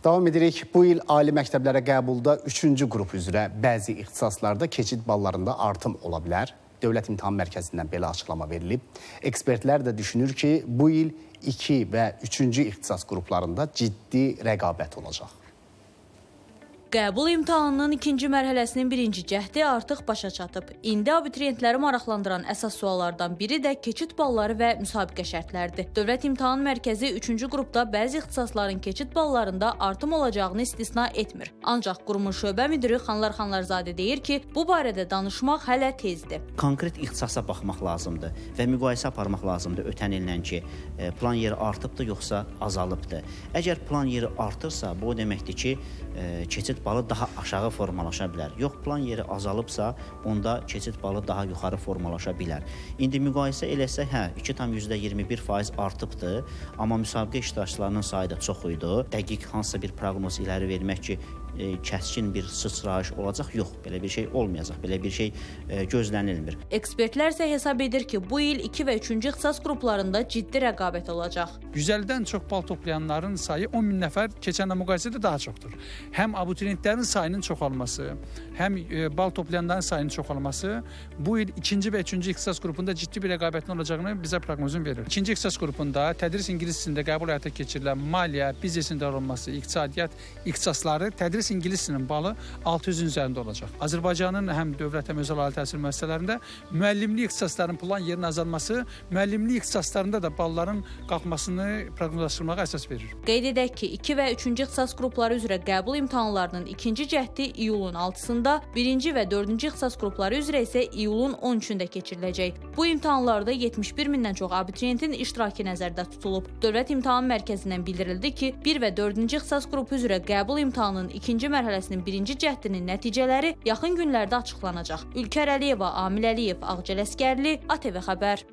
Davam edirik. Bu il ali məktəblərə qəbulda 3-cü qrup üzrə bəzi ixtisaslarda keçid ballarında artım ola bilər. Dövlət İmtahan Mərkəzindən belə açıqlama verilib. Ekspertlər də düşünür ki, bu il 2 və 3-cü ixtisas qruplarında ciddi rəqabət olacaq. Qəbul imtahanının ikinci mərhələsinin birinci cəhdi artıq başa çatıb. İndi abituriyentləri maraqlandıran əsas suallardan biri də keçid balları və müsabiqə şərtləridir. Dövlət İmtahan Mərkəzi 3-cü qrupda bəzi ixtisasların keçid ballarında artım olacağını istisna etmir. Ancaq qurumun şöbə müdiri Xanlar Xanlarzadə deyir ki, bu barədə danışmaq hələ tezdir. Konkret ixtisasa baxmaq lazımdır və müqayisə aparmaq lazımdır ötən illə ki, plan yeri artıbdır yoxsa azalıbdır. Əgər plan yeri artırsa, bu o deməkdir ki, keçid balı daha aşağı formalaşa bilər. Yox, plan yeri azalıbsa, onda keçid balı daha yuxarı formalaşa bilər. İndi müqayisə eləsək, 2,21% artıbdır, amma müsabiqə iştirakçılarının sayı da çox idi. Dəqiq hansısa bir proqnoz iləri vermək ki, kəskin bir sıçrayış olacaq, yox, belə bir şey olmayacaq, belə bir şey gözlənilmir. Ekspertlər isə hesab edir ki, bu il 2 və 3-cü ixtisas qruplarında ciddi rəqabət olacaq. 150-dən çox bal toplayanların sayı 10 min nəfər keçənlə müqayisədə daha çoxdur. Həm abituriyentlərin sayının çoxalması, həm bal toplayanların sayının çoxalması bu il 2-ci və 3-cü ixtisas qrupunda ciddi bir rəqabətin olacağını bizə proqnozun verir. 2-ci ixtisas qrupunda tədris ingilis dilində qəbul həyata keçirilən maliyyə, biznesin idarəolunması, iqtisadiyyat ixtisasları tədris ingilis dilinin balı 600-ün üzərində olacaq. Azərbaycanın həm dövlət həm özəl ali təhsil müəssisələrində müəllimlik ixtisaslarının plan yerinin azalması, müəllimlik ixtisaslarında da balların qalxmasını proqnozlaşdırmağa əsas verir. Qeyd edək ki, 2 və 3-cü ixtisas qrupları üzrə qəbul imtahanlarının ikinci cəhdi iyulun 6-sında, 1-ci və 4-cü ixtisas qrupları üzrə isə iyulun 13-ündə keçiriləcək. Bu imtahanlarda 71 mindən çox abituriyentin iştirakı nəzərdə tutulub. Dövlət İmtahan Mərkəzindən bildirildi ki, 1 və 4-cü ixtisas qrupu üzrə qəbul imtahanının ikinci mərhələsinin birinci cəhdinin nəticələri yaxın günlərdə açıqlanacaq. Ülkər Əliyeva, Amil Əliyev, Ağcəl Əskərli, ATV Xəbər.